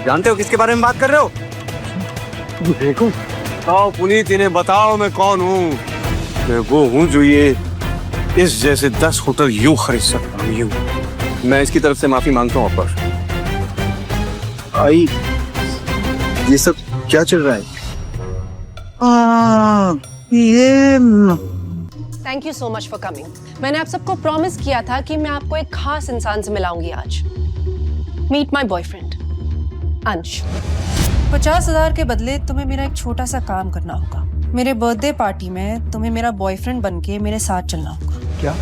जानते हो किसके बारे में बात कर रहे हो? देखो, बताओ पुनीत, इन्हें बताओ मैं कौन हूँ। मैं वो हूँ जो ये इस जैसे 10 होटल यूं खरीद सकता हूँ, यूं। मैं इसकी तरफ से माफी मांगता हूँ ऊपर। आई, ये सब क्या चल रहा है? ये thank you so much for coming. मैंने आप सबको प्रॉमिस किया था कि मैं आपको एक खास इंसान से मिलाऊंगी आज। मीट माय बॉयफ्रेंड अंश। 50,000 के बदले तुम्हें मेरा एक छोटा सा काम करना होगा। मेरे बर्थडे पार्टी में तुम्हें मेरा बॉयफ्रेंड बनके मेरे साथ चलना होगा। क्या?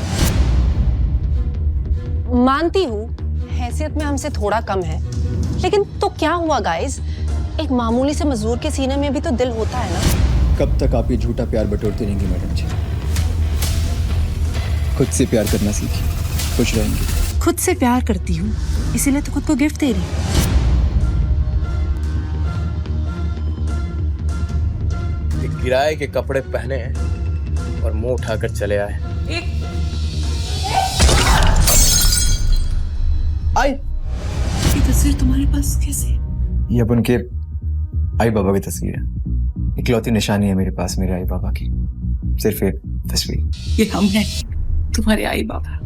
मानती हूँ हैसियत में हमसे थोड़ा कम है, लेकिन तो क्या हुआ गाइस, एक मामूली से मजदूर के सीने में भी तो दिल होता है ना। कब तक आप ये झूठा प्यार बटोरती रहेंगी मैडम जी? खुद से प्यार करना सीखिए, खुश रहेंगे। खुद से प्यार करती हूँ, इसीलिए तो खुद को गिफ्ट दे रही हूँ। किराए के कपड़े पहने और मुंह उठाकर चले आए। आई, ये तस्वीर तुम्हारे पास कैसे? ये अब उनके आई बाबा की तस्वीर है। इकलौती निशानी है मेरे पास मेरे आई बाबा की, सिर्फ एक तस्वीर। ये हम हैं, तुम्हारे आई बाबा।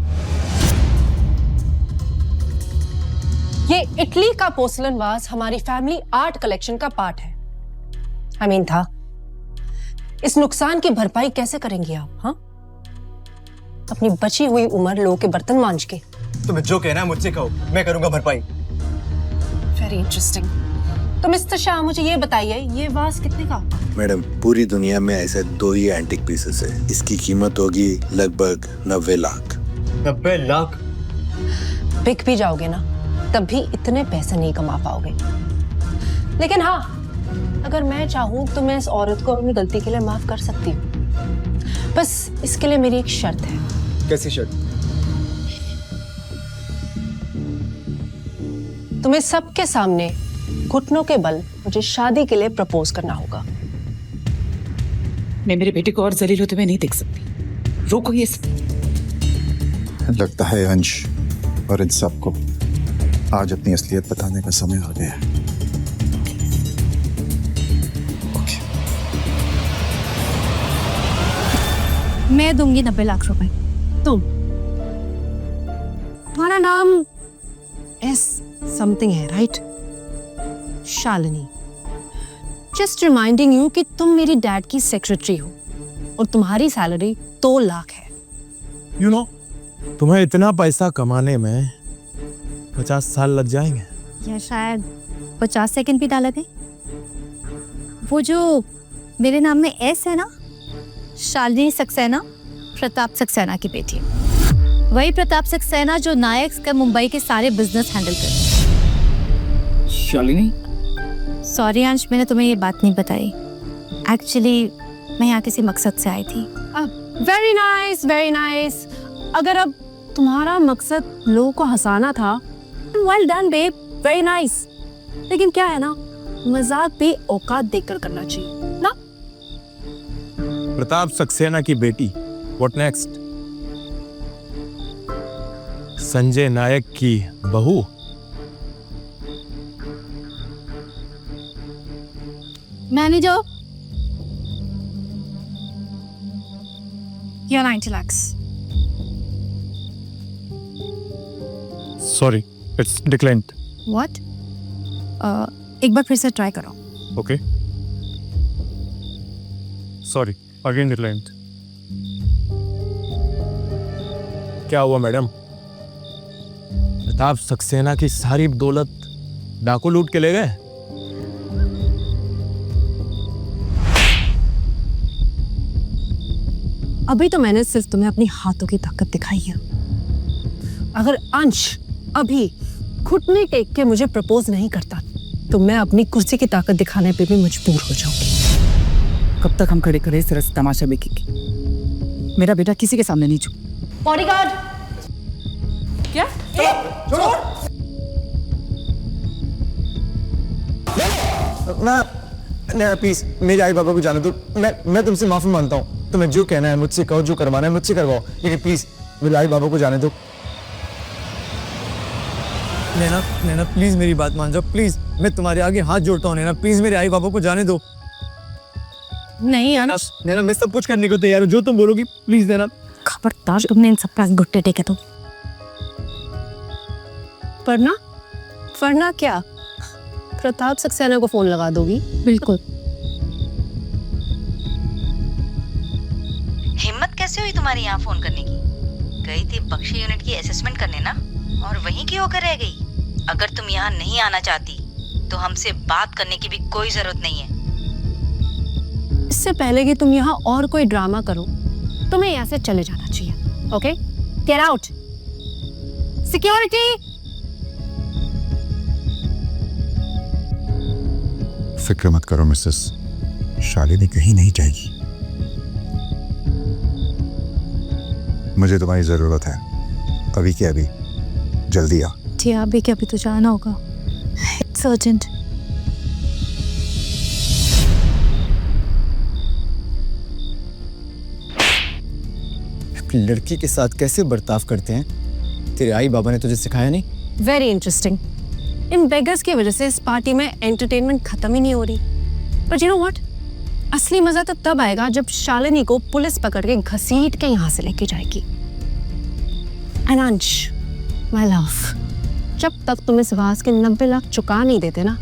ये इटली का पोर्सलन वाज हमारी फैमिली आर्ट कलेक्शन का पार्ट है। आई मीन था। इस नुकसान की भरपाई कैसे करेंगे आप? हाँ, अपनी बची हुई उम्र लोगों के बर्तन मांज के। तुम्हें जो कहना है मुझसे कहो, मैं करूंगा भरपाई। Very interesting. तो मिस्टर शाह, मुझे ये बताइए, ये वाज कितने का? मैडम, पूरी दुनिया में ऐसे 2 ही एंटिक पीसेस है। इसकी कीमत होगी लगभग 90 लाख। 90 लाख? बिक भी जाओगे ना, तब भी इतने पैसे नहीं कमा पाओगे। लेकिन हाँ, अगर मैं चाहूँ तो मैं इस औरत को अपनी गलती के लिए माफ कर सकती हूँ। बस इसके लिए मेरी एक शर्त है। कैसी शर्त? तुम्हें सबके सामने घुटनों के बल मुझे शादी के लिए प्रपोज करना होगा। मैं मेरे बेटे को और जलील होते हुए नहीं देख सकती। रोको ये सब। लगता है अंश और इन सबको आज अपनी असलियत बताने का समय आ गया है। मैं दूंगी 90 लाख रुपए। तुम, तुम्हारा नाम एस समथिंग है, right? Shalini. Just reminding you कि तुम मेरी डैड की सेक्रेटरी हो और तुम्हारी सैलरी 2 लाख है। You know, तुम्हें इतना पैसा कमाने में 50 साल लग जाएंगे, या शायद 50 सेकंड भी डाला थे। वो जो मेरे नाम में एस है ना, शालिनी सक्सेना, प्रताप सक्सेना की बेटी। वही प्रताप सक्सेना जो नायक का मुंबई के सारे बिजनेस हैंडल कर। शालिनी? सॉरी अंश, मैंने तुम्हें ये बात नहीं बताई। एक्चुअली मैं यहाँ किसी मकसद से आई थी। Very nice, very nice. अगर अब तुम्हारा मकसद लोगों को हंसाना था, well done babe, very nice. लेकिन क्या है ना, मजाक भी औकात देखकर करना चाहिए ना। प्रताप सक्सेना की बेटी, व्हाट नेक्स्ट? संजय नायक की बहू? मैनेजर, ये 90 lakhs। Sorry, it's declined. What? एक बार फिर से ट्राई करो। Okay, sorry, again declined. क्या हुआ मैडम? प्रताप सक्सेना की सारी दौलत डाकू लूट के ले गए? अभी तो मैंने सिर्फ तुम्हें अपनी हाथों की ताकत दिखाई है। अगर अंश अभी घुटने टेक के मुझे प्रपोज नहीं करता, तो मैं अपनी कुर्सी की ताकत दिखाने पे भी मजबूर हो जाऊंगी। कब तक हम खड़े खड़े इस तरह से तमाशा देखेंगे? मेरा बेटा किसी के सामने नहीं झुक। बॉडीगार्ड! क्या? ना प्लीज, मेरे आई बाबा को जाने दो। मैं तुमसे माफी मांगता हूँ। तुम्हें जो कहना है मुझसे कहो, जो करवाना है मुझसे करवाओ, लेकिन प्लीज मेरे आई बाबा को जाने दो। नैना नैना प्लीज मेरी बात मान जाओ प्लीज, मैं तुम्हारे आगे हाथ जोड़ता हूँ नैना, प्लीज मेरे आई बाबा को जाने दो। नहीं आना, नैना मैं सब कुछ करने को तैयार हूँ, जो तुम बोलोगी प्लीज नैना। खबरदार तुमने इन सब का घुट्टे टेके तो। वरना क्या प्रताप सक्सेना को फोन लगा दोगी? बिल्कुल। हिम्मत कैसे हुई तुम्हारी यहाँ फोन करने की? गई थी बख्शी यूनिट की असेसमेंट करने ना, और वहीं की होकर रह गई। अगर तुम यहाँ नहीं आना चाहती तो हमसे बात करने की भी कोई जरूरत नहीं है। इससे पहले कि तुम यहाँ और कोई ड्रामा करो, तुम्हें यहाँ से चले जाना चाहिए। Okay, get out. सिक्योरिटी। फिक्र मत करो मिसेस, शालिनी कहीं नहीं जाएगी। मुझे तुम्हारी जरूरत है, अभी के अभी, जल्दी आ। जी अभी क्या, अभी तो जाना होगा, इट्स अर्जेंट। लड़की के साथ कैसे बर्ताव करते हैं, तेरे आई बाबा ने तुझे सिखाया नहीं? Very interesting. इन बेगर्स की वजह से इस पार्टी में एंटरटेनमेंट खत्म ही नहीं हो रही। पर यू नो व्हाट, असली मजा तो तब आएगा जब शालिनी को पुलिस पकड़ के घसीट के यहाँ से लेके जाएगी। एंड अंश, माय लव, जब तक तुम इस वास के 90 लाख चुका नहीं देते ना,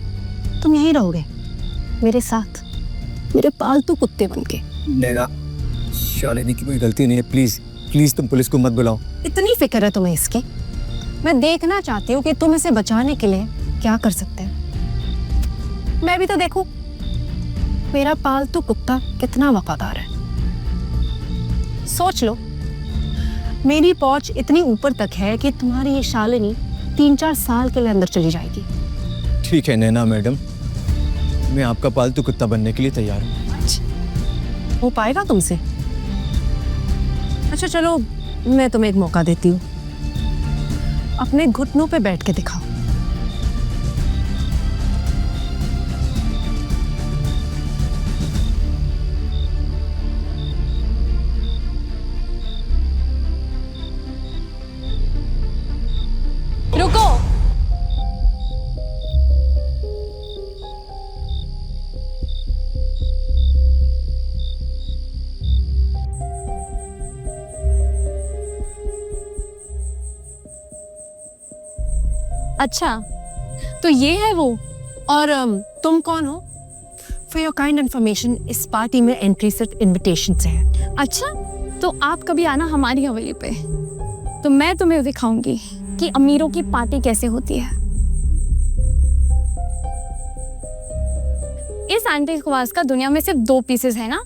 तुम यहीं रहोगे मेरे साथ, मेरे पालतू कुत्ते बन के। नैना, शालिनी की कोई गलती नहीं है, प्लीज प्लीज तुम पुलिस को मत बुलाओ। इतनी फिक्र है तुम्हें इसकी? मैं देखना चाहती हूँ कि तुम इसे बचाने के लिए क्या कर सकते हैं। मैं भी तो देखूं मेरा पालतू कुत्ता कितना वफादार है। सोच लो, मेरी पहुंच इतनी ऊपर तक है कि तुम्हारी ये शालिनी 3-4 साल के लिए अंदर चली जाएगी। ठीक है नैना मैडम, मैं आपका पालतू कुत्ता बनने के लिए तैयार हूँ। हो पाएगा तुमसे? अच्छा चलो, मैं तुम्हें एक मौका देती हूँ, अपने घुटनों पे बैठ के दिखाओ। रुको। अच्छा, तो ये है वो। और तुम कौन हो? फॉर योर काइंड इन्फॉर्मेशन, इस पार्टी में एंट्री सिर्फ इनविटेशन से है। अच्छा, तो आप कभी आना हमारी हवेली पे, तो मैं तुम्हें दिखाऊंगी कि अमीरों की पार्टी कैसे होती है। इस एंटीक वास का दुनिया में सिर्फ 2 पीसेस है ना,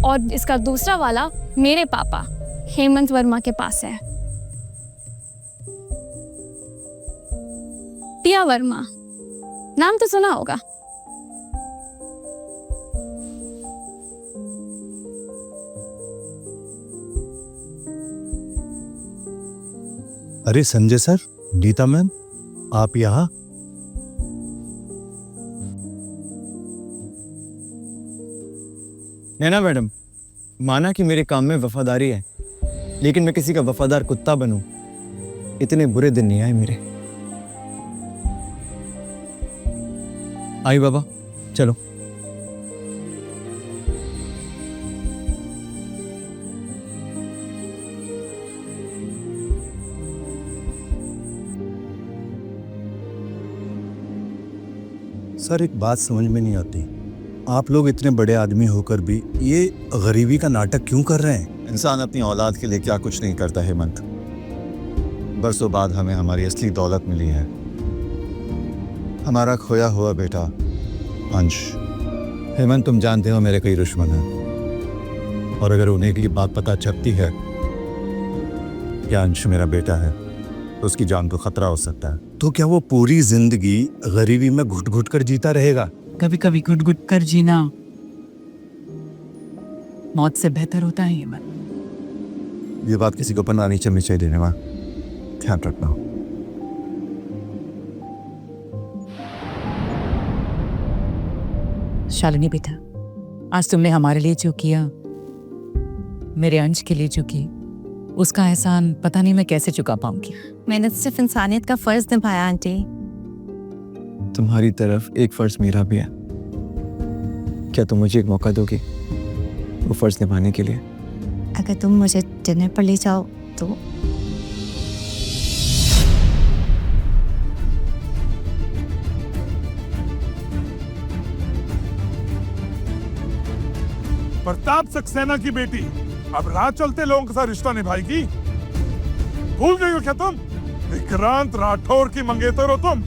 और इसका दूसरा वाला मेरे पापा हेमंत वर्मा के पास है। टिया वर्मा, नाम तो सुना होगा। अरे संजय सर, गीता मैम, आप यहाँ? नैना मैडम, माना कि मेरे काम में वफादारी है, लेकिन मैं किसी का वफादार कुत्ता बनूं, इतने बुरे दिन नहीं आए मेरे। आई बाबा, चलो। सर एक बात समझ में नहीं आती, आप लोग इतने बड़े आदमी होकर भी ये गरीबी का नाटक क्यों कर रहे हैं? इंसान अपनी औलाद के लिए क्या कुछ नहीं करता हेमंत। बरसों बाद हमें हमारी असली दौलत मिली है, हमारा खोया हुआ बेटा अंश। हेमंत, तुम जानते हो मेरे कई दुश्मन हैं, और अगर उन्हें की बात पता चलती है कि अंश मेरा बेटा है तो उसकी जान को खतरा हो सकता है। तो क्या वो पूरी जिंदगी गरीबी में घुट घुट कर जीता रहेगा? कभी कभी घुट घुट कर जीना मौत से बेहतर होता है हेमंत। ये बात किसी को पता नहीं चलनी चाहिए, देने वाला ध्यान रखना। शालिनी बेटा, आज तुमने हमारे लिए जो किया, मेरे अंश के लिए जो की, उसका एहसान पता नहीं मैं कैसे चुका पाऊंगी। मैंने तो सिर्फ इंसानियत का फर्ज निभाया आंटी। तुम्हारी तरफ एक फर्ज मेरा भी है। क्या तुम मुझे एक मौका दोगी वो फर्ज निभाने के लिए? अगर तुम मुझे डिनर पर ले जाओ तो। प्रताप सक्सेना की बेटी अब राह चलते लोगों के साथ रिश्ता निभाएगी। भूल गई हो क्या तुम? विक्रांत राठौर की मंगेतर हो तुम।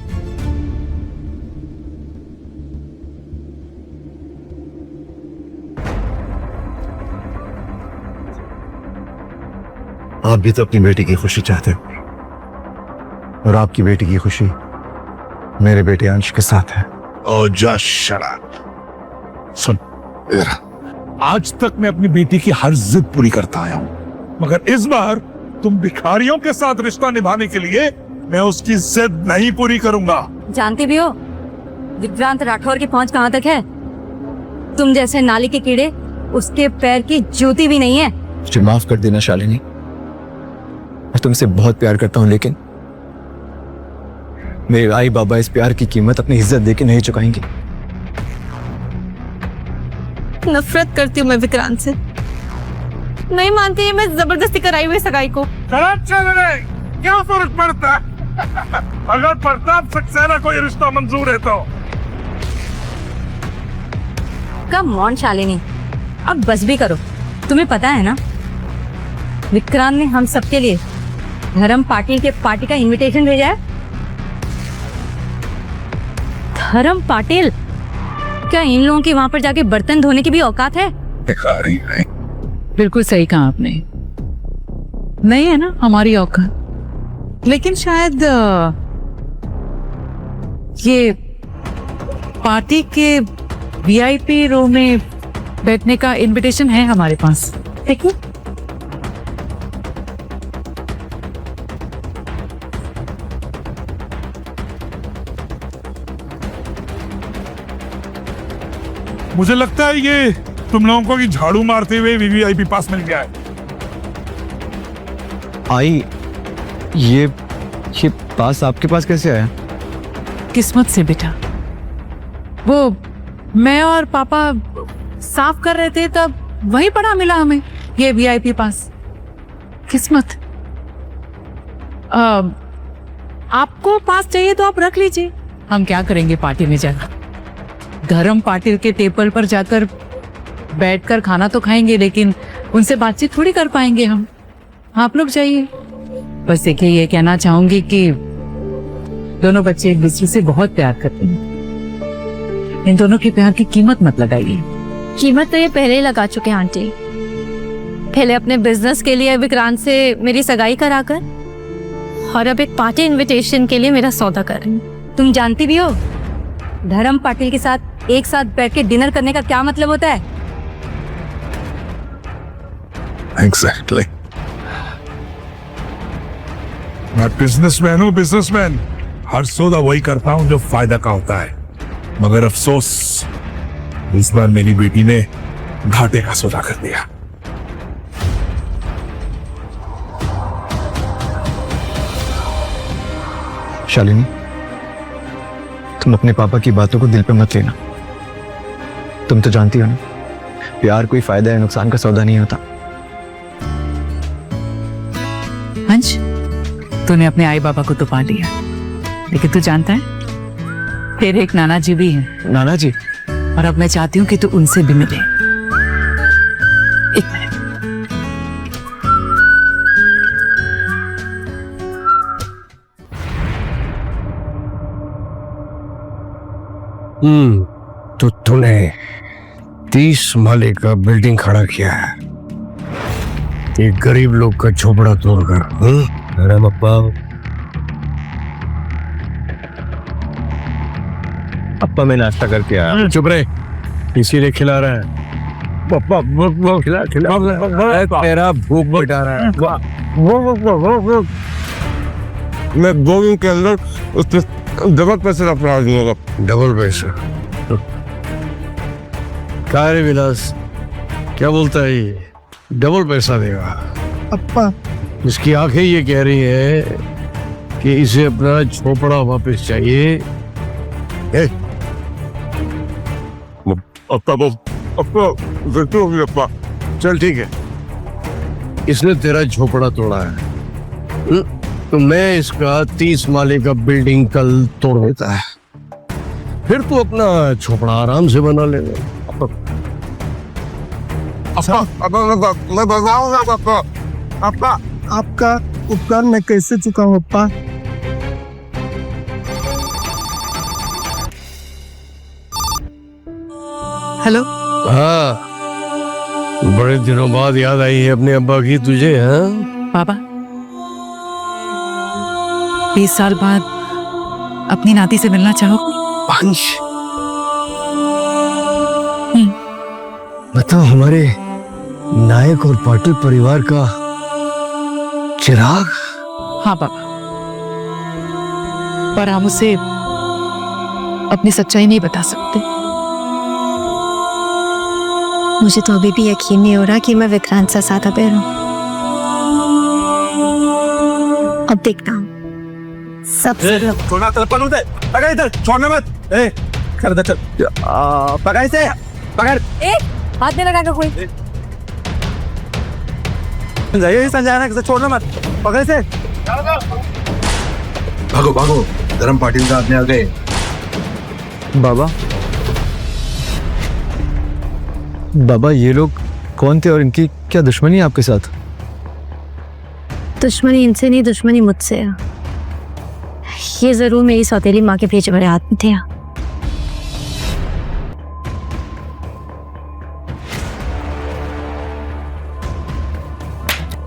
आप भी तो अपनी बेटी की खुशी चाहते हो और आपकी बेटी की खुशी मेरे बेटे अंश के साथ है। ओ जस्ट शट अप। सुन इधर, आज तक मैं अपनी बेटी की हर जिद पूरी करता आया हूं, मगर इस बार तुम भिखारियों के साथ रिश्ता निभाने के लिए मैं उसकी जिद नहीं पूरी करूंगा। जानते भी हो विक्रांत राठौर की पहुंच कहां तक है? तुम जैसे नाली के कीड़े उसके पैर की जूती भी नहीं है। मुझे माफ कर देना शालिनी, मैं तुमसे बहुत प्यार करता हूं, लेकिन मेरे आई बाबा इस प्यार की कीमत अपनी इज्जत देके नहीं चुकाएंगे। नफरत करती हूँ मैं विक्रांत से। नहीं मानती मैं जबरदस्ती कराई हुई सगाई को। क्या फर्क पड़ता है? अगर प्रताप सक्सेना को ये रिश्ता मंजूर है तो। कम ऑन शालिनी, अब बस भी करो। तुम्हें पता है ना विक्रांत ने हम सबके लिए धर्म पाटिल के पार्टी का इनविटेशन भेजा है। धर्म पाटिल, क्या इन लोगों की वहां पर जाके बर्तन धोने की भी औकात है? बिल्कुल सही कहा आपने, नहीं है ना हमारी औकात। लेकिन शायद ये पार्टी के वीआईपी रूम में बैठने का इनविटेशन है हमारे पास। देखिए मुझे लगता है ये तुम लोगों को कि झाड़ू मारते हुए वीवीआईपी पास मिल गया है। आई ये पास आपके पास कैसे आया? किस्मत से बेटा, वो मैं और पापा साफ कर रहे थे तब वहीं पड़ा मिला हमें ये वीआईपी पास। किस्मत। आपको पास चाहिए तो आप रख लीजिए, हम क्या करेंगे पार्टी में जाकर। धर्म पाटिल के टेबल पर जाकर बैठकर खाना तो खाएंगे, लेकिन उनसे बातचीत थोड़ी कर पाएंगे हम। आप लोग जाइए। बस देखिए, ये कहना चाहूंगी कि दोनों बच्चे एक दूसरे से बहुत प्यार करते हैं। इन दोनों के प्यार की कीमत मत लगाइए। कीमत तो ये पहले ही लगा चुके हैं आंटी। पहले अपने बिजनेस के लिए विक्रांत से मेरी सगाई कराकर, और अब एक पार्टी इनविटेशन के लिए मेरा सौदा कर रही हैं। तुम जानती भी हो धर्म पाटिल के साथ एक साथ बैठ के डिनर करने का क्या मतलब होता है? एग्जैक्टली। मैं बिजनेसमैन हूँ, बिजनेसमैन। हर सौदा वही करता हूँ जो फायदा का होता है, मगर अफसोस इस बार मेरी बेटी ने घाटे का सौदा कर दिया। शालिनी, तुम अपने पापा की बातों को दिल पे मत लेना। तुम तो जानती हो ना, प्यार कोई फायदा या नुकसान का सौदा नहीं होता। अंश, तूने अपने आई बाबा को तो पा लिया, लेकिन तू जानता है तेरे एक नाना जी भी हैं। नाना जी? और अब मैं चाहती हूँ कि तू उनसे भी मिले। एक मिनट। तो तूने 30 माले का बिल्डिंग खड़ा किया है, एक गरीब लोग का झोपड़ा तोड़कर। अरे पप्पा, पप्पा मैं नाश्ता करके आया। चुप रहे, इसीलिए खिला रहा है। पप्पा वो खिला तेरा भूख मिटा रहा है। वो मैं 2 दिन के अंदर उससे डबल पैसे अपना दूंगा। डबल पैसे? क्या रे विलास, क्या बोलता है ये? डबल पैसा देगा? अप्पा इसकी आंखें ये कह रही है कि इसे अपना झोपड़ा वापस चाहिए। अप्पा चल ठीक है, इसने तेरा झोपड़ा तोड़ा है तो मैं इसका 30 माले का बिल्डिंग कल तोड़ देता है, फिर तू अपना झोपड़ा आराम से बना लेगा। मैं बताऊंगा पापा। पापा आपका उपकार मैं कैसे चुकाऊं पापा? हेलो। हाँ, बड़े दिनों बाद याद आई है अपने अब्बा की तुझे। हाँ पापा 20 साल बाद अपनी नाती से मिलना चाहो? अंश बताओ, हमारे नायक और पाटिल परिवार का चिराग। हाँ पापा, पर हम उसे अपनी सच्चाई नहीं बता सकते। मुझे तो अभी भी यकीन नहीं हो रहा कि मैं विक्रांत से साथ अबेर हूँ। अब देखता हूँ सब। छोड़ना तलपन उधर, पकड़ इधर, छोड़ना मत। कर दे चल, पकड़ इसे, पकड़। हाथ में लगा कोई। जाइए संजय ना, छोड़ना मत, पकड़ इसे। भागो भागो, धर्म पाटिल का आदमी आ गए। बाबा बाबा ये लोग कौन थे और इनकी क्या दुश्मनी है आपके साथ? दुश्मनी इनसे नहीं, दुश्मनी मुझसे है। ये जरूर मेरी सौतेली माँ के भेजे बड़े हाथ में थे।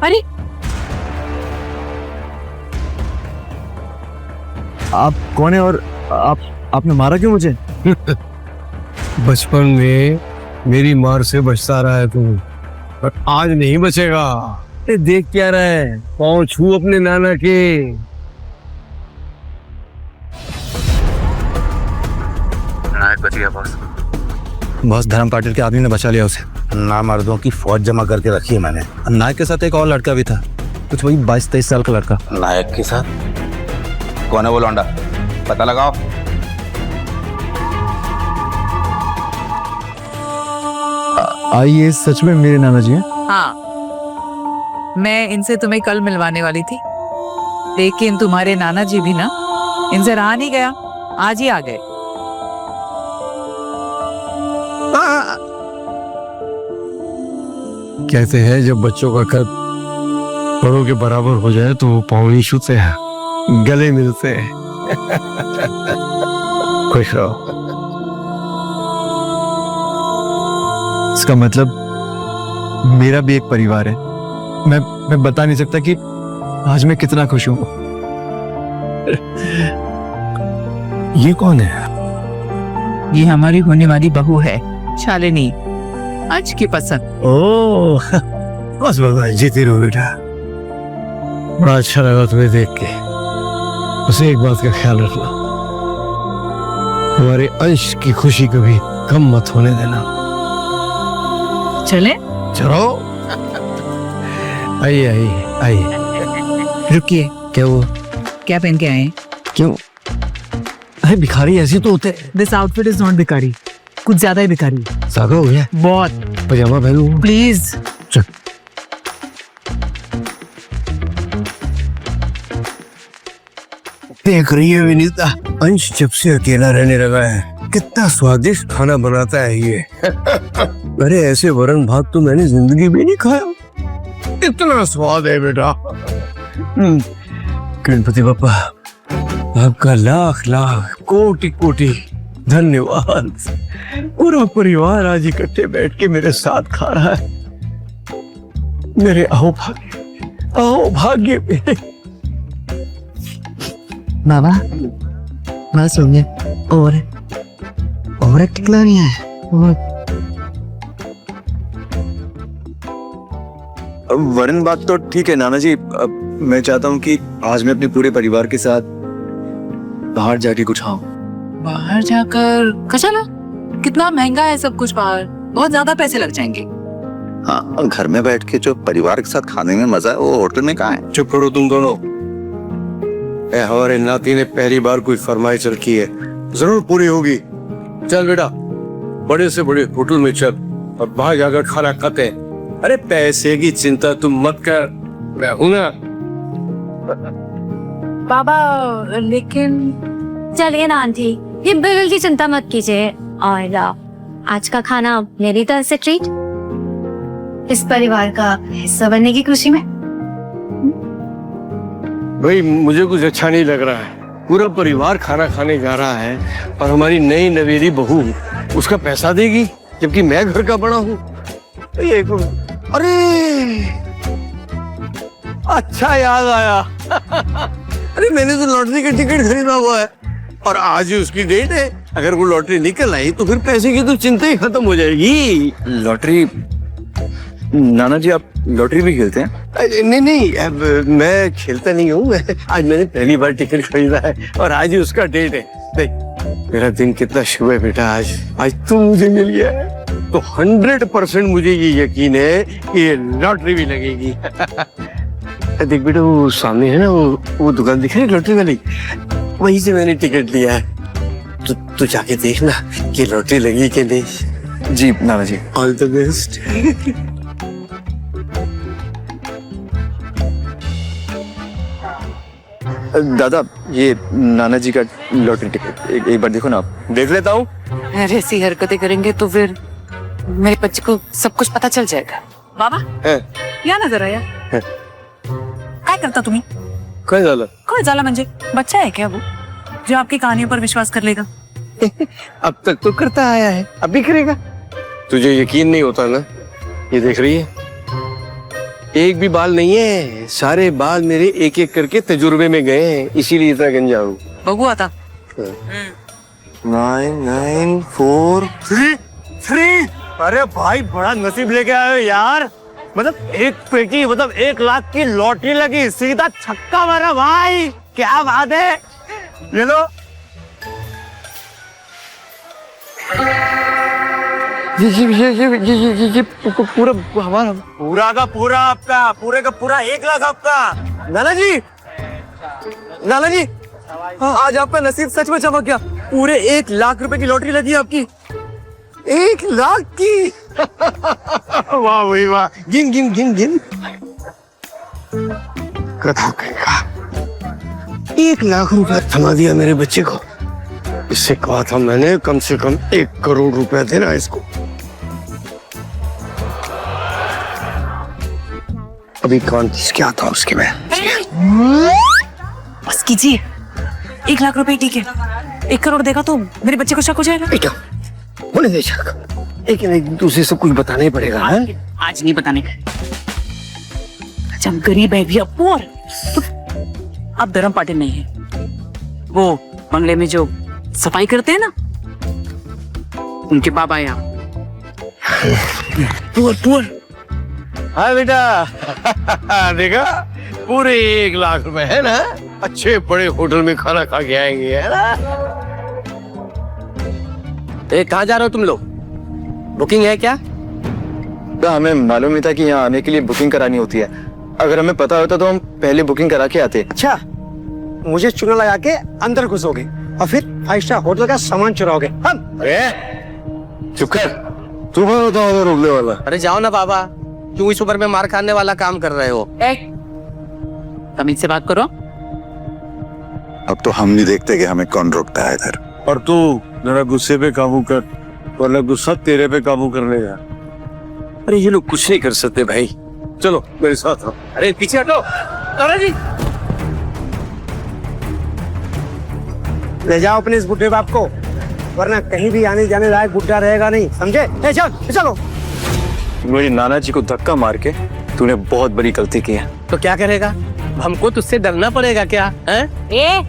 अरे आप कौन है और आपने मारा क्यों मुझे? बचपन में मेरी मार से बचता रहा है तू, पर आज नहीं बचेगा। देख क्या रहा है, पाँव छू अपने नाना के। नायक बच गया बॉस। बॉस धर्म पाटिल के आदमी ने बचा लिया उसे। नामर्दों की फौज जमा करके रखी है मैंने। नायक के साथ एक और लड़का भी था, कुछ वही 22-23 साल का लड़का। नायक के साथ कौन है वो लौंडा? पता लगाओ। आइए, सच में मेरे नाना जी हैं? हाँ, मैं इनसे तुम्हें कल मिलवाने वाली थी, लेकिन तुम्हारे नाना जी भी ना इनसे रहा नहीं गया, आज ही आ गए। कहते हैं जब बच्चों का कद बड़ों के बराबर हो जाए तो वो पाँव नहीं छूते हैं, गले मिलते हैं। खुश रहो। इसका मतलब मेरा भी एक परिवार है। मैं बता नहीं सकता कि आज मैं कितना खुश हूं। ये कौन है? ये हमारी होने वाली बहू है, शालिनी, आज की पसंद। ओह, बस भगवान जीती रहो बेटा। बड़ा अच्छा लगा तुम्हें देख के। बस एक बात का ख्याल रखना, हमारे अंश की खुशी कभी कम मत होने देना। चले? चलो। आइए आइए आइए। रुकिए, क्या वो? क्या पहन के आए? क्यों? अरे भिखारी ऐसे तो होते हैं। दिस आउटफिट इज नॉट भिखारी, कुछ ज्यादा ही भिखारी। ज्यादा हो गया? बहुत। पजामा पहनूं? प्लीज। चल। देख रही है विनीता, अंश जब से अकेला रहने लगा है कितना स्वादिष्ट खाना बनाता है ये। अरे ऐसे वरण भात तो मैंने जिंदगी में नहीं खाया, इतना स्वाद है बेटा। गणपति बप्पा आपका लाख लाख कोटि कोटि धन्यवाद। पूरा परिवार आज इकट्ठे बैठ के मेरे साथ खा रहा है। मेरे आओ भाग्य मेरे। बाबा बस हो गया। और टिकला नहीं है। वरन बात तो ठीक है नाना जी। मैं चाहता हूँ कि आज मैं अपने पूरे परिवार के साथ बाहर जाके कुछ खाऊं। बाहर जाकर? कचला, कितना महंगा है सब कुछ बाहर, बहुत ज्यादा पैसे लग जाएंगे। हाँ, घर में बैठ के जो परिवार के साथ खाने में मजा है वो होटल में कहाँ है? चुप करो तुम दोनों। हमारे नाती ने पहली बार कोई फरमाइश रखी है, जरूर पूरी होगी। चल बेटा, बड़े से बड़े होटल में चल और वहां जाकर खाना खाते हैं। अरे पैसे की चिंता तुम मत कर, मैं हूं ना। बाबा लेकिन चलिए ना आंटी, ये बिल की चिंता मत कीजिए। और आज का खाना मेरी तरफ से ट्रीट, इस परिवार का हिस्सा बनने की खुशी में। भाई मुझे कुछ अच्छा नहीं लग रहा है। पूरा परिवार खाना खाने जा रहा है और हमारी नई नवेली बहू उसका पैसा देगी, जबकि मैं घर का बड़ा हूँ। अरे अच्छा याद आया। अरे मैंने तो लॉटरी का टिकट खरीदा हुआ है और आज ही उसकी डेट है। अगर वो लॉटरी निकल आई तो फिर पैसे की तो चिंता ही खत्म हो जाएगी। लॉटरी? नाना जी आप लॉटरी भी खेलते हैं? नहीं, अब मैं खेलता नहीं हूँ। आज मैंने पहली बार टिकट खरीदा है और आज ही उसका डेट है। देख मेरा दिन कितना शुभ है बेटा। आज तू मुझे मिल गया है तो 100% मुझे ये यकीन है कि ये लॉटरी भी लगेगी। देख बेटा, वो सामने है ना, वो दुकान दिख रही है लॉटरी वाली, वहीं से मैंने टिकट लिया है। तो जाके देखना कि लॉटरी लगी कि नहीं। जी नाना जी। All the best. दादा ये नाना जी का लॉटरी टिकट एक बार देखो ना आप। देख लेता हूँ। अरे ऐसी हरकतें करेंगे तो फिर मेरे बच्चे को सब कुछ पता चल जाएगा। बाबा या नजर आया काय करता तुम्ही? काय झालं? काय झालं म्हणजे बच्चा है क्या वो जो आपकी कहानियों पर विश्वास कर लेगा? अब तक तो करता आया है, अब भी करेगा। तुझे यकीन नहीं होता ना? ये देख रही है, एक भी बाल नहीं है, सारे बाल मेरे एक एक करके तजुर्बे में गए हैं, इसीलिए इतना गंजा हूँ। बघू आता 9943 अरे भाई बड़ा नसीब लेके आए हो यार। मतलब एक पेटी, मतलब 1 लाख की लॉटरी लगी, सीधा छक्का मारा भाई, क्या बात है। ये लो। ये पूरा हमारा, पूरा का पूरा आपका, पूरे का पूरा 1 लाख आपका। नाना जी, नाना जी, आज आपका नसीब सच में चमक गया। पूरे 1 लाख रुपए की लॉटरी लगी आपकी। 1 लाख की। वाह भाई वाह। गिन गिन गिन गिन। कथा कहेगा 1 लाख रुपया थमा दिया मेरे बच्चे को। इससे कहा था मैंने कम से कम 1 करोड़ रुपया देना इसको। अभी कौन क्या था उसके में। बस कीजिए, 1 लाख रुपए ठीक है, 1 करोड़ देगा तो मेरे बच्चे को शक हो जाएगा। बेटा होने दे शक, लेकिन दूसरे सब कुछ बताना ही पड़ेगा। आज नहीं बताने का। जब गरीब है भैया पुअर, तो अब धर्म पाटिल नहीं है, वो बंगले में जो सफाई करते हैं ना, उनके बाबा है आप। पुअर। हाँ बेटा, देखा पूरे 1 लाख रुपए है ना, अच्छे बड़े होटल में खाना खा के आएंगे, है ना। कहाँ जा रहे हो तुम लोग? बुकिंग है क्या? तो हमें मालूम नहीं था कि यहाँ आने के लिए बुकिंग करानी होती है। अगर हमें पता होता तो हम पहले बुकिंग करा के आते। अच्छा, मुझे चुना लगा के अंदर घुसोगे और फिर 5 स्टार होटल का सामान चुराओगे। चुप कर, तुम्हें बताओ रुकने वाला। अरे जाओ ना बाबा, क्यों इस उम्र में मार खाने वाला काम कर रहे हो? तमीज से बात करो। अब तो हम नहीं देखते कि हमें कौन रोकता है इधर। और तू जरा गुस्से पे काबू कर, वरना गुस्सा तेरे पे काबू कर लेगा। अरे ये लोग कुछ नहीं कर सकते भाई, चलो मेरे साथ आओ। अरे पीछे हटो। जी ले जाओ अपने इस बुढ़े बाप को, वरना कहीं भी आने जाने लायक बुढ़ा रहेगा नहीं, समझे? चलो। मेरी नाना जी को धक्का मार के तूने बहुत बड़ी गलती की है। तो क्या करेगा? हमको तुझसे डरना पड़ेगा क्या? ए,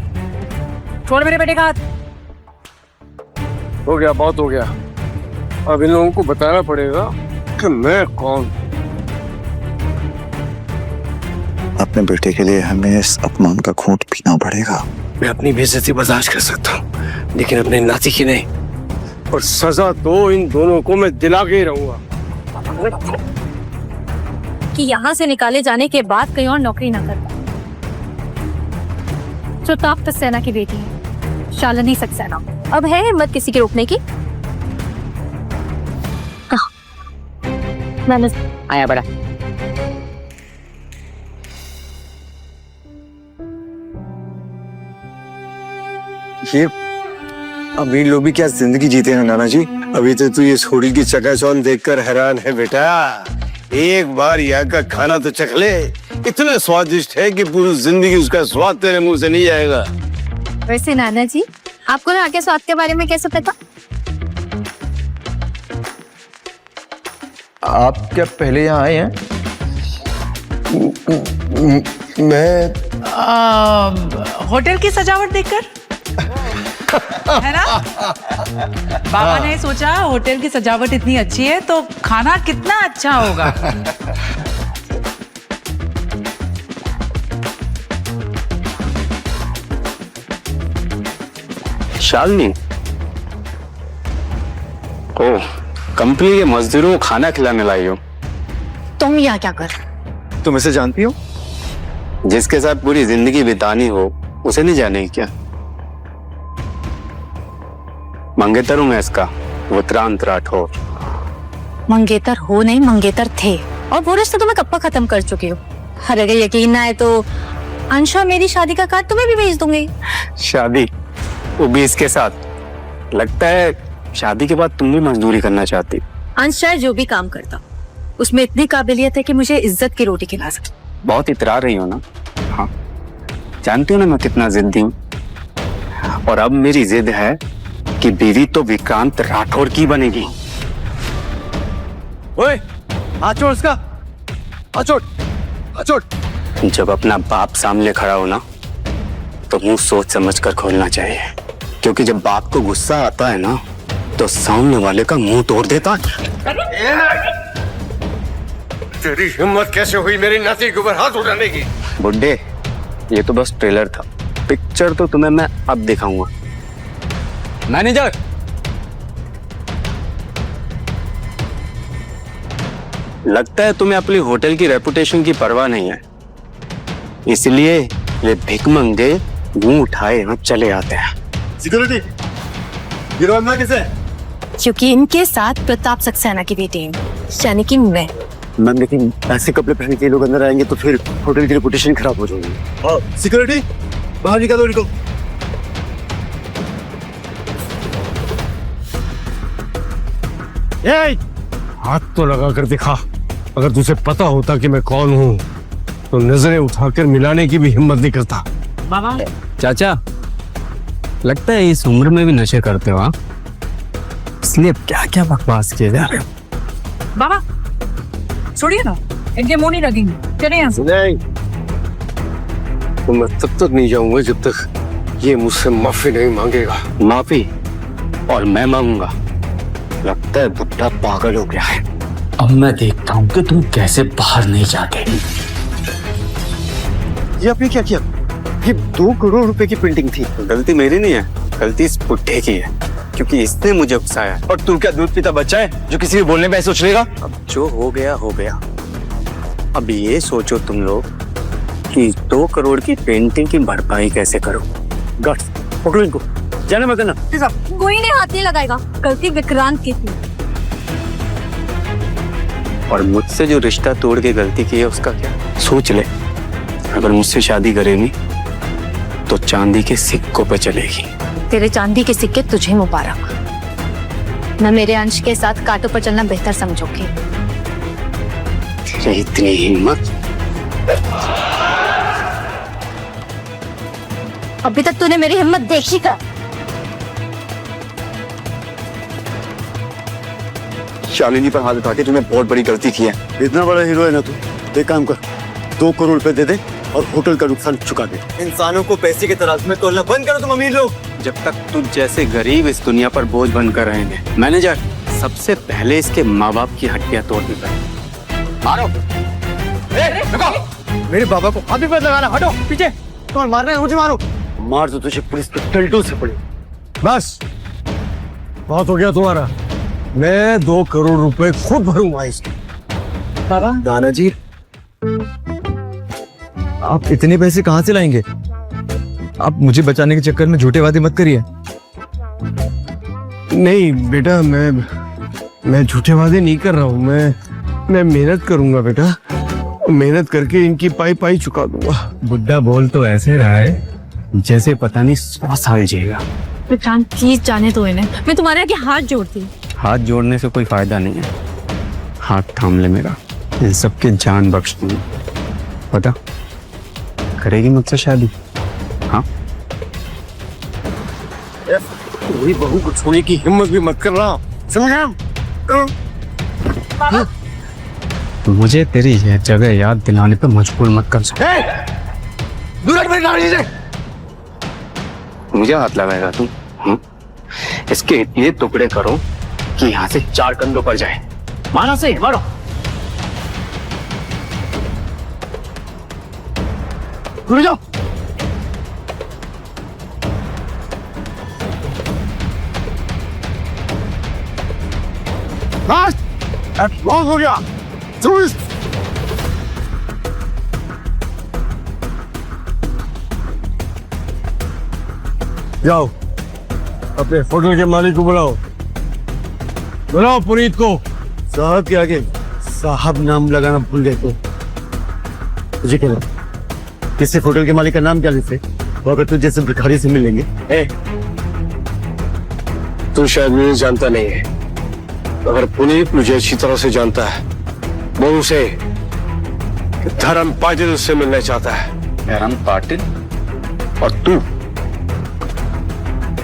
छोड़ मेरे बेटे का हाथ। हो गया, बहुत हो गया। अब इन लोगों को बताना पड़ेगा कि मैं कौन। अपने बेटे के लिए हमें इस अपमान का घूंट पीना पड़ेगा। मैं अपनी बेइज्जती बर्दाश्त कर सकता हूँ, लेकिन अपने नाती की नहीं। और सजा तो इन दोनों को मैं दिला के ही रहूंगा। कि यहाँ से निकाले जाने के बाद कहीं और नौकरी ना कर पाए। प्रताप सक्सेना की बेटी है शालिनी सक्सेना। अब है हिम्मत किसी के रोकने की? मैंने आया बड़ा। ये अमीर लोग भी क्या जिंदगी जीते हैं नाना जी। अभी तो ये छोड़ी की चकाचौंध देखकर हैरान है बेटा। एक बार यहाँ का खाना तो चख ले, इतना स्वादिष्ट है कि पूरी जिंदगी उसका स्वाद तेरे मुंह से नहीं जाएगा। वैसे नाना जी, आपको यहाँ के स्वाद के बारे में कैसे पता? आप क्या पहले यहाँ आए हैं? मैं होटल की सजावट देखकर है ना? बाबा ने सोचा होटल की सजावट इतनी अच्छी है तो खाना कितना अच्छा होगा। शालिनी, ओह, कंपनी के मजदूरों को खाना खिलाने लाई हो। तुम यहाँ क्या कर? तुम इसे जानती हो? जिसके साथ पूरी जिंदगी बितानी हो उसे नहीं जाने क्या? मंगेतर हूं मैं इसका, उत्तरांत राठौर। मंगेतर हो नहीं, मंगेतर थे, और वो रिश्ता तुम्हें कब का खत्म कर चुके हो। अरे अगर यकीन ना आए तो अंशा मेरी शादी का कार्ड तुम्हें भी भेज दूंगी। शादी, वो भी इसके साथ? लगता है शादी के बाद तुम भी मजदूरी करना चाहती। अंश चाहे जो भी काम करता, उसमें इतनी काबिलियत है कि मुझे इज्जत की रोटी खिला सके। बहुत इतरा रही हो ना? हाँ, जानती हो ना मैं कितना जिद्दी हूँ। और अब मेरी जिद है कि बीवी तो विक्रांत राठौर की बनेगी। ओए, हाथ छोड़ उसका, हाथ छोड़, हाथ छोड़। जब अपना बाप सामने खड़ा हो ना तो मुंह सोच समझ कर खोलना चाहिए, क्योंकि जब बाप को गुस्सा आता है ना तो सामने वाले का मुंह तोड़ देता है। तेरी हिम्मत कैसे हुई मेरी नाती के ऊपर हाथ उठाने की? बुड्ढे, ये तो बस ट्रेलर था, पिक्चर तो तुम्हें मैं अब दिखाऊंगा। मैनेजर, लगता है तुम्हें अपनी होटल की रेपुटेशन की परवाह नहीं है, इसलिए ये भिखमंगे मुंह उठाए यहाँ चले आते हैं। सिक्योरिटी, ये रोना किसे? क्योंकि इनके साथ प्रताप सक्सेना की बेटी है, यानी कि मैं। मैम, लेकिन ऐसे कपड़े पहन के लोग अंदर आएंगे तो फिर होटल की रेपुटेशन खराब हो जाएगी। सिक्योरिटी, बाहर निकालो इनको। हाथ तो लगा कर दिखा। अगर तुझे पता होता कि मैं कौन हूँ तो नजरें उठाकर मिलाने की भी हिम्मत नहीं करता। बाबा, चाचा, लगता है इस उम्र में भी नशे करते हो, हाँ? इसलिए क्या क्या बकवास किए जा रहे हो। बाबा छोड़िए ना, इनके मुंह नहीं लगेंगे, चले यहाँ से। नहीं, तो मैं तब तक नहीं जाऊंगा जब तक ये मुझसे माफी नहीं मांगेगा। माफी? और मैं मांगूंगा? लगता है बुड्ढा पागल हो गया है। अब मैं देखता हूँ कि तुम कैसे बाहर नहीं जाते। ये आपने क्या किया? ये 2 करोड़ रुपए की प्रिंटिंग थी। गलती मेरी नहीं है, गलती इस बुड्ढे की है, क्योंकि इसने मुझे उकसाया। और तू क्या दूध पीता बच्चा है जो किसी भी बोलने में सोच लेगा? अब जो हो गया हो गया। अब ये सोचो तुम लोग कि 2 करोड़ की पेंटिंग की भरपाई कैसे करो। गट्स, पकड़ो इनको, जाना मत करना। कोई ने हाथ नहीं लगाएगा, गलती विक्रांत की थी। और मुझसे जो रिश्ता तोड़ के गलती की है उसका क्या? सोच ले, अगर मुझसे शादी करेगी तो चांदी के सिक्कों पे चलेगी। तेरे चांदी के सिक्के तुझे मुबारक। मैं मेरे अंश के साथ कांटों पर चलना बेहतर समझूंगी। तेरी इतनी हिम्मत? अभी तक तूने मेरी हिम्मत देखी का? शालिनी पर हाथ उठा के तूने बहुत बड़ी गलती की है। इतना बड़ा हीरो है ना तू, एक काम कर, 2 करोड़ रुपए दे दे और होटल का नुकसान चुका दे। इंसानों को पैसे के तराजू में तोलना बंद करो तुम अमीर लोग। जब तक तुझ जैसे गरीब इस दुनिया पर बोझ बनकर रहेंगे। मैनेजर, सबसे पहले इसके माँ बाप की हड्डियां तोड़नी पड़ेगी। मारो। मेरे बाबा को हाथ भी मत लगाना, हटो पीछे। कौन मार रहे हैं? मुझे मारो। मार तो तुझे पुलिस पे टल्टू से पड़ी। बस, बहुत हो गया तुम्हारा। मैं 2 करोड़ रुपए खुद भरूंगा इसके। बाबा, दाना जी, आप इतने पैसे कहाँ से लाएंगे? आप मुझे बचाने के चक्कर में झूठे वादे मत करिए। नहीं बेटा, मैं झूठे वादे नहीं कर रहा हूँ। मैं मेहनत करूंगा बेटा, मेहनत करके इनकी पाई पाई चुका दूंगा। बुड्ढा बोल तो ऐसे रहा है जैसे पता नहीं 100 साल जिएगा। प्लीज जाने दो इन्हें, मैं तुम्हारे आगे हाथ जोड़ती हूँ। हाथ जोड़ने से कोई फायदा नहीं है, हाथ थाम ले मेरा, इन सबके जान बख्श दूंगी। पता करेगी मुझसे शादी? हाँ, वही बहू को छोड़ने की हिम्मत भी मत कर रहा, समझा? मुझे तेरी यह जगह याद दिलाने पे मजबूर मत कर। मुझे हाथ लगाएगा तुम? इसके इतने टुकड़े करो कि यहाँ से 4 कंधों पर जाए। मारो से मारो। रुक जाओ। बहुत हो गया। जाओ अपने होटल के मालिक को बुलाओ। बुलाओ पुनीत को। साहब के आगे साहब नाम लगाना भूल गए तो तुझे क्या लगा किसी होटल के मालिक का नाम क्या लेते? वो अगर तुझे जैसे भिखारी से मिलेंगे। तू शायद मुझे जानता नहीं है, अगर पुनीत मुझे अच्छी तरह से जानता है वो उसे धर्म पाटिल से मिलना चाहता है। धर्म पाटिल? और तू?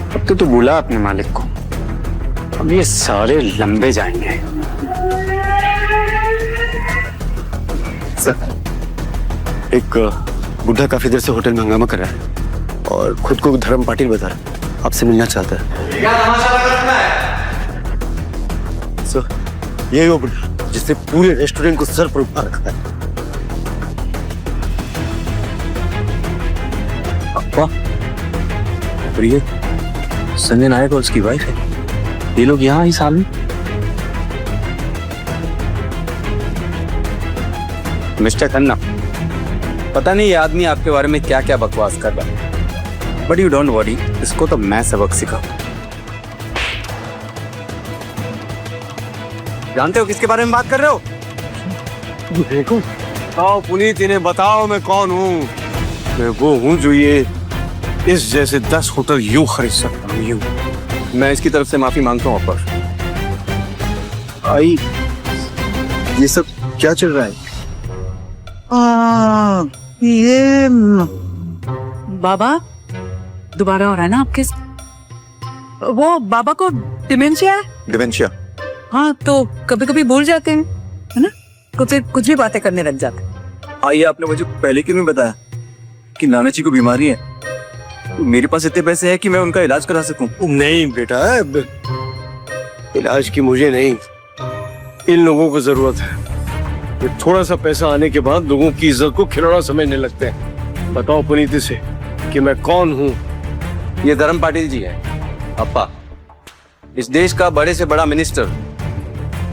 अब तो तू बुला अपने मालिक को, अब ये सारे लंबे जाएंगे। सर, एक बुढ़ा काफी देर से होटल में हंगामा कर रहा है और खुद को धर्म पाटिल बता रहा है, आपसे मिलना चाहता है। सर, यही वो बुढ़ा जिसने पूरे रेस्टोरेंट को सर पर उठा रखा है। प्रिय, संजय नायक और उसकी वाइफ है। ये लोग यहाँ इस हाल में? मिस्टर खन्ना, पता नहीं ये आदमी आपके बारे में क्या क्या बकवास कर रहा है, बट यू डोंट वरी, इसको तो मैं सबक सिखा। जानते हो किसके बारे में बात कर रहे हो? देखो, बताओ पुनीत, इन्हें बताओ मैं कौन हूँ। मैं वो हूँ जो ये इस जैसे 10 होटल यूं खरीद सकता हूँ, यूं। मैं इसकी तरफ से माफी मांगता हूँ अपर। आई, ये सब क्या चल रहा है? ये बाबा दोबारा हो रहा है ना आपके? वो बाबा को डिमेंशिया है? डिमेंशिया? हाँ, तो कभी कभी भूल जाते हैं, है ना? कुछ भी बातें करने लग जाते हैं। आइए, आपने मुझे पहले क्यों नहीं बताया कि नाना जी को बीमारी है? मेरे पास इतने पैसे हैं कि मैं उनका इलाज करा सकूं। नहीं बेटा, इलाज की मुझे नहीं, इन लोगों को जरूरत है। ये थोड़ा सा पैसा आने के बाद लोगों की इज्जत को खिलौना समझने लगते हैं। बताओ पुनीत से कि मैं कौन हूँ। ये धर्म पाटिल जी है, अप्पा, इस देश का बड़े से बड़ा मिनिस्टर,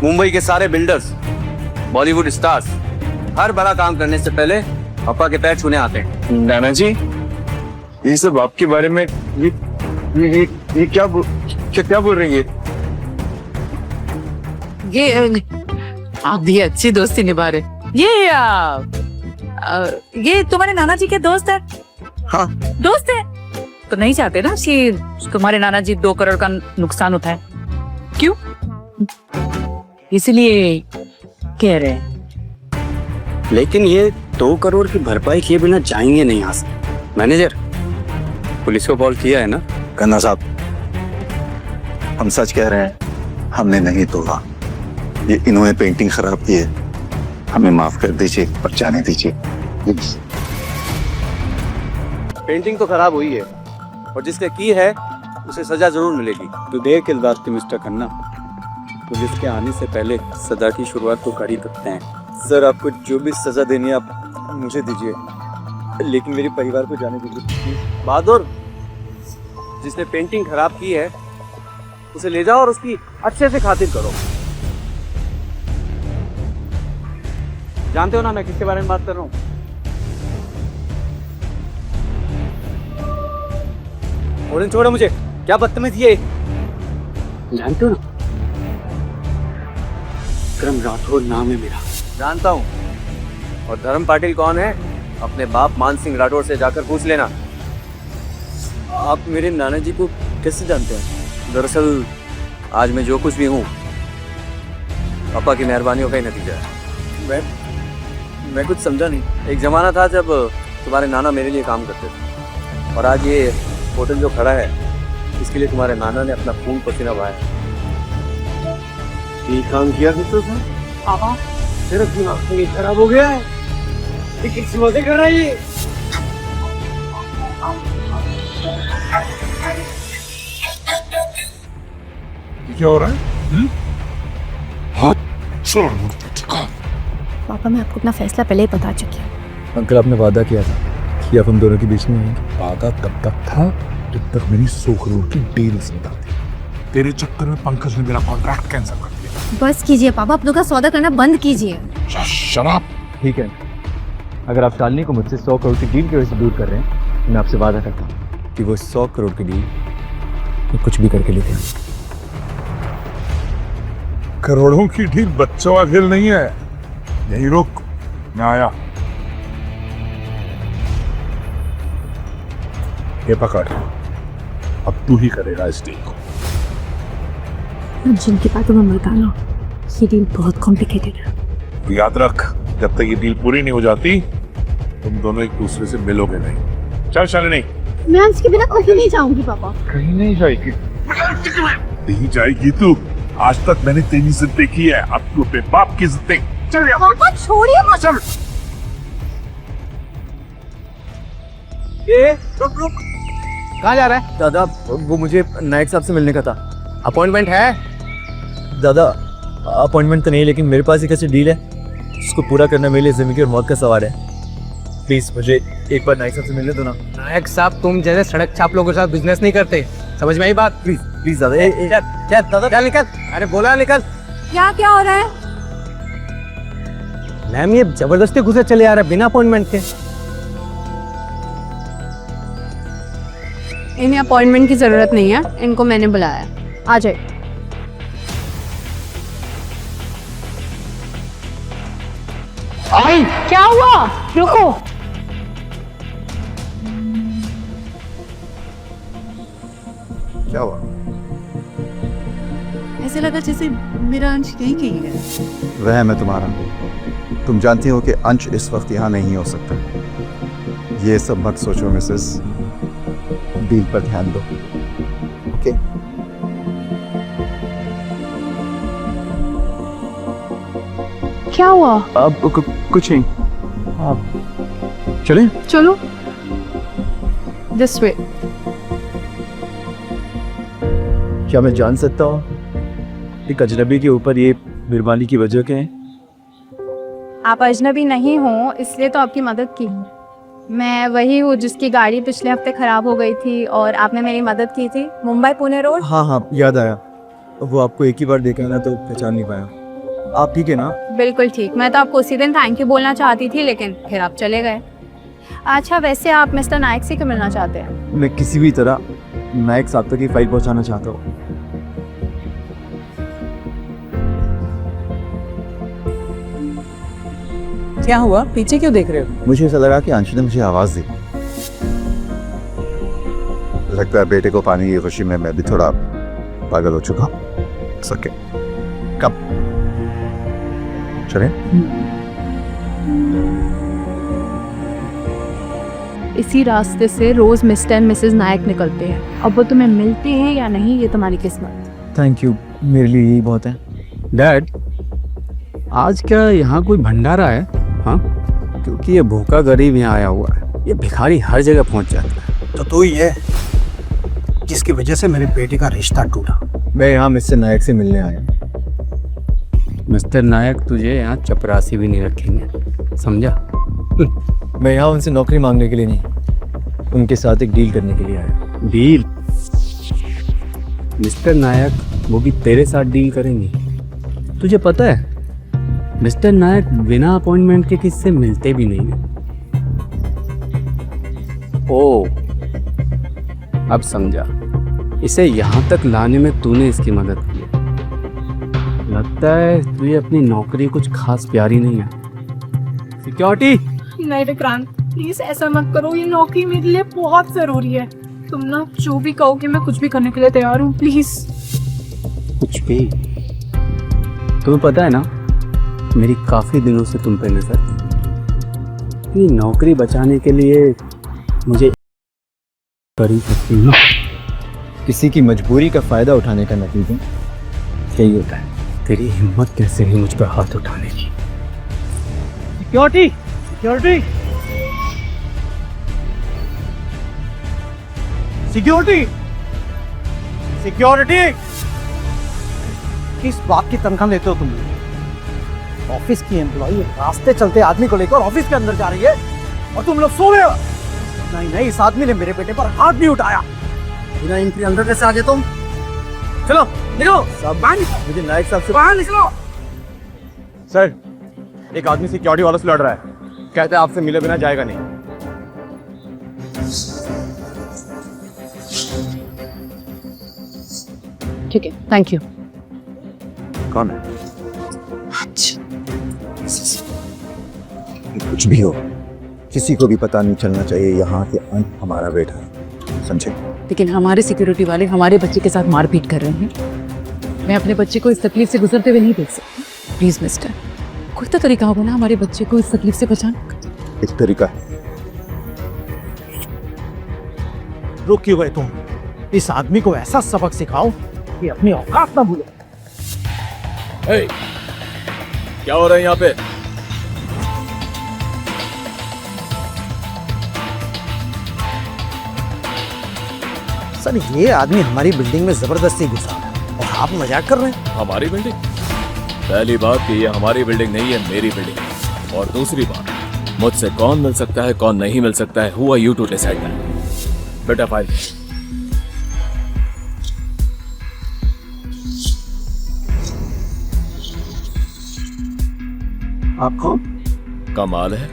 मुंबई के सारे बिल्डर्स, बॉलीवुड स्टार्स, हर बड़ा काम करने से पहले अप्पा के पैर छूने आते हैं। नाना जी, ये सब आपके बारे में ये क्या बोल रही है? ये आप भी अच्छी दोस्ती निभा रहे। ये तुम्हारे नाना जी के दोस्त है? हाँ, दोस्त है तो नहीं चाहते ना कि तुम्हारे नाना जी 2 करोड़ का नुकसान उठाए? क्यों? इसलिए कह रहे हैं। लेकिन ये 2 करोड़ की भरपाई किए बिना जाएंगे नहीं यहाँ से। मैनेजर, पुलिस को कॉल किया है ना? खन्ना साहब, हम सच कह रहे हैं, हमने नहीं तोड़ा। ये इन्होंने पेंटिंग खराब की है, हमें माफ कर दीजिए और जाने दीजिए। पेंटिंग तो खराब हुई है और जिसने की है उसे सजा जरूर मिलेगी। तो देर किस बात की मिस्टर खन्ना, पुलिस के आने से पहले सजा की शुरुआत तो कर ही सकते हैं। सर, आपको जो भी सजा देनी है आप मुझे दीजिए, लेकिन मेरे परिवार को जाने दीजिए। बहादुर, जिसने पेंटिंग खराब की है उसे ले जाओ और उसकी अच्छे से खातिर करो। जानते हो ना मैं किसके बारे में बात कर रहा हूँ? छोड़ो छोड़ो मुझे, क्या बदतमीज ये। जानते हो ना, विक्रम राठौर नाम है मेरा। जानता हूँ। और धर्म पाटिल कौन है? अपने बाप मान सिंह राठौर से जाकर पूछ लेना। आप मेरे नाना जी को कैसे जानते हैं? दरअसल आज मैं जो कुछ भी हूँ पापा की मेहरबानियों का ही नतीजा है। मैं कुछ समझा नहीं। एक जमाना था जब तुम्हारे नाना मेरे लिए काम करते थे, और आज ये होटल जो खड़ा है इसके लिए तुम्हारे नाना ने अपना खून पसीना बहाया। ये काम किया करते थे पापा? तेरा दिमाग तो नहीं खराब हो गया है? ये किस मजे कर रहा है ये? क्या हो रहा है? हाथ छोड़। पापा मैं आपको अपना फैसला पहले ही बता चुकी हूँ। अंकल आपने वादा किया था कि अब हम दोनों के बीच में आएंगे। वादा तब तक था जब तक मेरी 100 करोड़ की डील नहीं थी। तेरे चक्कर में पंकज ने मेरा कॉन्ट्रैक्ट कैंसिल कर दिया। बस कीजिए पापा, अपनों का सौदा करना बंद कीजिए। शराब। ठीक है, अगर आप शालिनी को मुझसे 100 करोड़ की डील की वजह से दूर कर रहे हैं, मैं आपसे वादा करता हूँ कि वो 100 करोड़ की डील कुछ भी करके लेते हैं। करोड़ों की डील बच्चों का खेल नहीं है। यही रुक, मैं आया। ये पकड़, अब तू ही करेगा इस डील को। जिनकी बातों में मत आना, ये डील बहुत कॉम्प्लिकेटेड है। याद रख, जब तक ये डील पूरी नहीं हो जाती तुम दोनों एक दूसरे से मिलोगे नहीं। चल शालिनी। मैं अंश के बिना कहीं नहीं जाऊंगी पापा। कहीं नहीं जाएगी। नहीं जाएगी तू। आज तक मैंने तेरी इज्जत देखी है, अब तू अपने बाप की इज्जत देख। चल पापा छोड़िए मत। चल। रुक रुक, कहाँ जा रहा है? दादा वो मुझे नायक साहब से मिलने का था। अपॉइंटमेंट है? दादा अपॉइंटमेंट तो नहीं, लेकिन मेरे पास एक ऐसी डील है जिसको पूरा करना मेरे लिए जिंदगी और मौत का सवाल है। प्लीज मुझे एक बार नायक साहब से मिलने दो ना। नायक साहब तुम जैसे सड़क छाप लोगों के साथ बिजनेस नहीं करते, समझ में आई बात? प्लीज प्लीज दादा। चल दादा, चल निकल। अरे बोला निकल। क्या क्या हो रहा है? मैम ये जबरदस्ती घुसे चले आ रहा है बिना अपॉइंटमेंट के। इन्हें अपॉइंटमेंट की जरूरत नहीं है, इनको मैंने बुलाया। आ जाए। क्या हुआ? रुको। क्या हुआ? ऐसे लगा जैसे मेरा अंश कहीं कहीं है। वह मैं तुम्हारा। तुम जानती हो कि अंश इस वक्त यहाँ नहीं हो सकता। ये सब मत सोचो मिसेस, डील पर ध्यान दो। ओके? क्या हुआ? अब कुछ नहीं, आप चलें? चलो दिस वे। क्या मैं जान सकता हूँ एक अजनबी के ऊपर ये मेहरबानी की वजह क्या है? आप अजनबी नहीं हो इसलिए तो आपकी मदद की। मैं वही हूँ जिसकी गाड़ी पिछले हफ्ते खराब हो गई थी और आपने मेरी मदद की थी, मुंबई पुणे रोड। हाँ हाँ याद आया। वो आपको एक ही बार देखा ना तो पहचान नहीं पाया। आप ठीक है ना? बिल्कुल ठीक। मैं तो आपको उसी दिन थैंक यू बोलना चाहती थी, लेकिन फिर आप चले गए। अच्छा वैसे आप मिस्टर नायक से क्यों मिलना चाहते हैं? मैं किसी भी तरह नायक साहब तक की फाइल पहुंचाना चाहता हूँ। क्या हुआ? पीछे क्यों देख रहे हो? मुझे ऐसा लगा कि अंशु ने मुझे आवाज दी। लगता है बेटे को पाने की खुशी में मैं भी थोड़ा पागल हो चुका। सके कब चले? इसी रास्ते से रोज मिस्टर एंड मिसेस नायक निकलते हैं। अब वो तुम्हें मिलते हैं या नहीं ये तुम्हारी किस्मत। थैंक यू, मेरे लिए यही बहुत है। डैड आज क्या यहाँ कोई भंडारा है? हाँ, क्योंकि ये भूखा गरीब यहाँ आया हुआ है। ये भिखारी हर जगह पहुँच जाता है। तो तू ही है जिसकी वजह से मेरे बेटे का रिश्ता टूटा। मैं यहाँ मिस्टर नायक से मिलने आया। मिस्टर नायक तुझे यहाँ चपरासी भी नहीं रखेंगे, समझा? मैं यहाँ उनसे नौकरी मांगने के लिए नहीं, उनके साथ एक डील करने के लिए आया। डील? मिस्टर नायक वो भी तेरे साथ डील करेंगे? तुझे पता है मिस्टर नायक बिना अपॉइंटमेंट के किससे मिलते भी नहीं है। ओ अब समझा, इसे यहाँ तक लाने में तूने इसकी मदद की है। लगता है तुझे अपनी नौकरी कुछ खास प्यारी नहीं है। सिक्योरिटी। नहीं विक्रांत, प्लीज ऐसा मत करो, ये नौकरी मेरे लिए बहुत जरूरी है। तुम ना जो भी कहोगे मैं कुछ भी करने के लिए तैयार हूँ, प्लीज। कुछ भी? तुम्हें पता है ना, मेरी काफी दिनों से तुम पे नजर। अपनी नौकरी बचाने के लिए मुझे कर ही सकती हूँ। किसी की मजबूरी का फायदा उठाने का नतीजा यही होता है। तेरी हिम्मत कैसे है मुझ पर हाथ उठाने की? Security, security, security, security. किस बात की तनख्वाह लेते हो तुम? ऑफिस की एम्प्लॉई रास्ते चलते आदमी को लेकर ऑफिस के अंदर जा रही है और तुम लोग सो रहे हो। नहीं नहीं, इस आदमी ने मेरे बेटे पर हाथ नहीं उठाया। बिना एंट्री अंदर कैसे आ गए तुम? चलो निकलो सब। मुझे नायक साहब से बाहर निकलो। सर, एक आदमी सिक्योरिटी वालों से लड़ रहा है, कहते हैं आपसे मिले बिना जाएगा नहीं। ठीक है, थैंक यू। कौन है? कुछ भी हो, किसी को भी पता नहीं चलना चाहिए यहाँ के अंत हमारा बेटा है, समझे? लेकिन हमारे सिक्योरिटी वाले हमारे बच्चे के साथ मारपीट कर रहे हैं। मैं अपने बच्चे को इस तकलीफ से गुजरते हुए नहीं देख सकती। प्लीज मिस्टर, कोई तो तरीका होगा ना हमारे बच्चे को इस तकलीफ से बचाने का। एक तरीका है। रुक क्यों गए तुम? इस आदमी को ऐसा सबक सिखाओ कि अपनी औकात ना भूले। क्या हो रहा है यहाँ पे? सर, ये आदमी हमारी बिल्डिंग में जबरदस्ती घुसा है और आप मजाक कर रहे हैं। हमारी बिल्डिंग? पहली बात कि ये हमारी बिल्डिंग नहीं है, मेरी बिल्डिंग। और दूसरी बात, मुझसे कौन मिल सकता है कौन नहीं मिल सकता है, who are you to decide that? बेटा फाइल। आप कौन? कमाल है,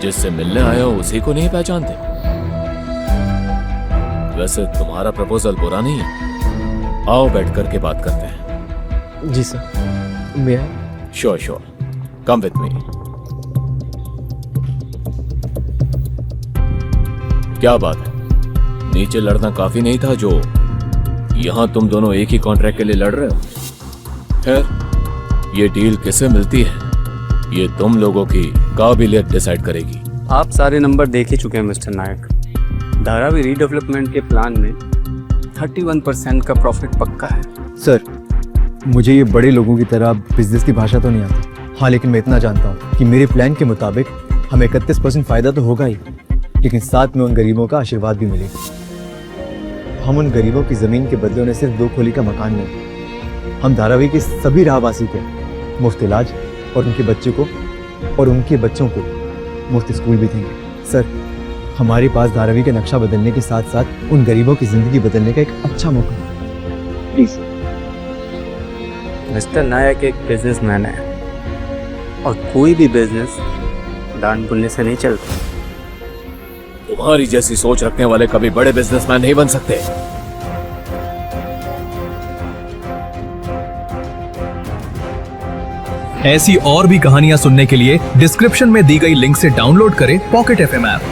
जिससे मिलने आया हो उसी को नहीं पहचानते। वैसे तुम्हारा प्रपोजल बुरा नहीं है, आओ बैठ करके बात करते हैं। जी सर, मैं sure sure, come with me. क्या बात है, नीचे लड़ना काफी नहीं था जो यहां तुम दोनों एक ही कॉन्ट्रैक्ट के लिए लड़ रहे हो? खैर, ये डील किसे मिलती है ये तुम लोगों की काबिलियत डिसाइड करेगी। आप सारे नंबर देख ही चुके हैं मिस्टर नायक। धारावी रीडेवलपमेंट के प्लान में 31% का प्रॉफिट पक्का है। सर, मुझे ये बड़े लोगों की तरह बिजनेस की भाषा तो नहीं आती। हाँ, लेकिन मैं इतना जानता हूँ कि मेरे प्लान के मुताबिक हमें 31% फायदा तो होगा ही, लेकिन साथ में उन गरीबों का आशीर्वाद भी मिलेगा। हम उन गरीबों की ज़मीन के बदले उन्हें सिर्फ 2 खोली का मकान नहीं, हम धारावी के सभी राहवासी को मुफ्त इलाज और उनके बच्चे को और उनके बच्चों को मुफ्त स्कूल भी देंगे। सर, हमारे पास धारावी का नक्शा बदलने के साथ साथ उन गरीबों की जिंदगी बदलने का एक अच्छा मौका है। प्लीज। मिस्टर नायक एक बिजनेसमैन है और कोई भी बिजनेस दान पुण्य से नहीं चलता। तुम्हारी जैसी सोच रखने वाले कभी बड़े बिजनेसमैन नहीं बन सकते। ऐसी और भी कहानियां सुनने के लिए डिस्क्रिप्शन में दी गई लिंक से डाउनलोड करें पॉकेट FM ऐप।